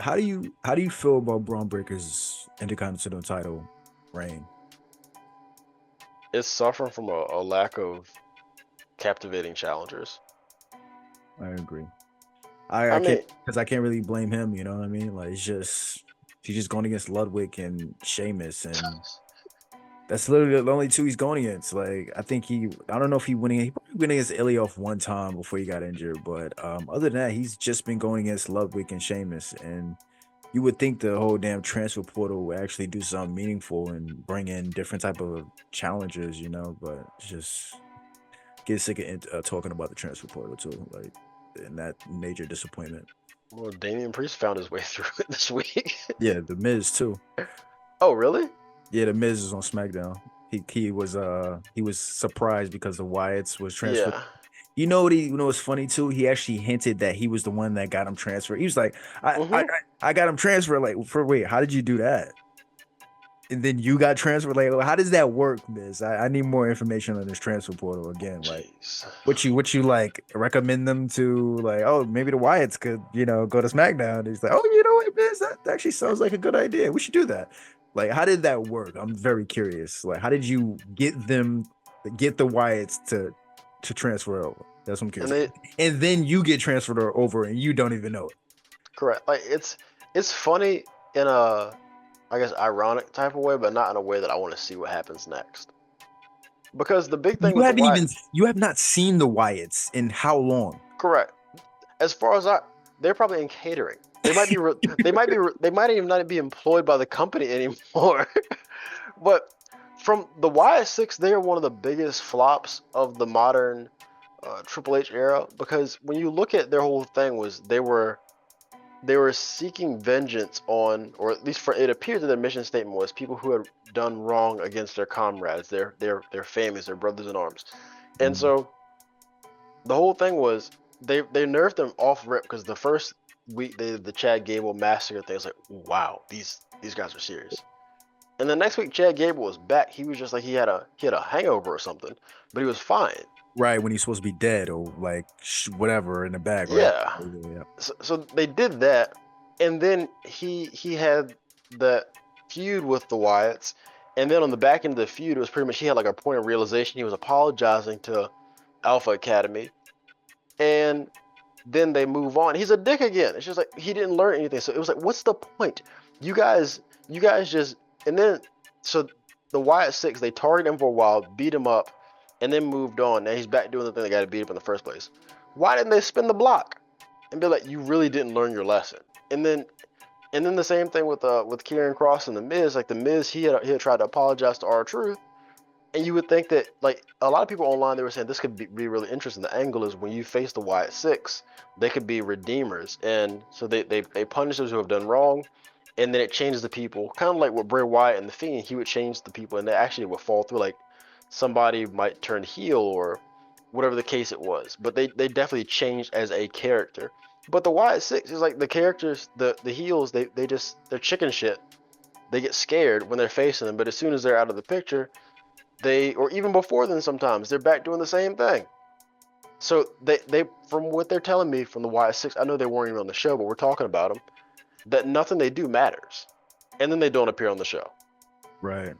how do you feel about Braun Breaker's Intercontinental title reign? It's suffering from a lack of captivating challengers. I agree. I I can't mean, because I can't really blame him. You know what I mean? Like it's just he's just going against Ludwig and Sheamus, and that's literally the only two he's going against. Like I think I don't know if he probably went against Ilioff one time before he got injured, but other than that, he's just been going against Ludwig and Sheamus, and you would think the whole damn transfer portal would actually do something meaningful and bring in different type of challengers, you know, but it's just get sick of talking about the transfer portal too, like, and that major disappointment. well, Damian Priest found his way through it this week. Yeah, the Miz too. Oh, really? Yeah, the Miz is on SmackDown. He was surprised because the Wyatts was transferred. Yeah. You know what's funny too? He actually hinted that he was the one that got him transferred. He was like, I I Mm-hmm. I got him transferred. Like, for wait, how did you do that? And then you got transferred. Like, how does that work, Miz? I need more information on this transfer portal again. Like, Jeez. what you like recommend them to, like, oh, maybe the Wyatts could, go to SmackDown. He's like, oh, you know what, Miz, that actually sounds like a good idea. We should do that. Like, how did that work? I'm very curious. Like, how did you get the Wyatts to transfer over? That's what I'm And curious. they And then you get transferred over and you don't even know it. correct. Like it's funny in a I guess ironic type of way, but not in a way that I want to see what happens next. Because the big thing You with the haven't Wyatt, even you have not seen the Wyatts in how long? correct. As far as they're probably in catering. They might even not be employed by the company anymore. But from the YS6, they are one of the biggest flops of the modern Triple H era because when you look at their whole thing was they were seeking vengeance on, or at least for it appeared that their mission statement was people who had done wrong against their comrades, their families, their brothers in arms, and Mm. so the whole thing was they nerfed them off rip because the first week the Chad Gable massacre thing was like, wow, these guys are serious. And the next week Chad Gable was back. He was just like he had a hangover or something, but he was fine. Right, when he's supposed to be dead or like whatever in the bag, right? Yeah. Yeah, yeah, yeah. So they did that, and then he had that feud with the Wyatts, and then on the back end of the feud, it was pretty much he had like a point of realization. He was apologizing to Alpha Academy, and then they move on. He's a dick again. It's just like he didn't learn anything. So it was like, what's the point? You guys, you guys just and then so the Wyatt Six they targeted him for a while, beat him up, and then moved on. Now he's back doing the thing they got to beat him in the first place. Why didn't they spin the block and be like, you really didn't learn your lesson? And then the same thing with Kieran Cross and the Miz. Like the Miz, he had tried to apologize to R-Truth, and you would think that like a lot of people online they were saying this could be really interesting. The angle is when you face the Wyatt Six, they could be redeemers, and so they punish those who have done wrong, and then it changes the people. Kind of like with Bray Wyatt and the Fiend, he would change the people, and they actually would fall through. Like somebody might turn heel or whatever the case it was, but they definitely changed as a character. But the Wyatt Six is like the characters, the heels, they're chicken shit. They get scared when they're facing them, but as soon as they're out of the picture, or even before then sometimes they're back doing the same thing. So they from what they're telling me from the Y6, I know they weren't even on the show, but we're talking about them, that nothing they do matters, and then they don't appear on the show. Right.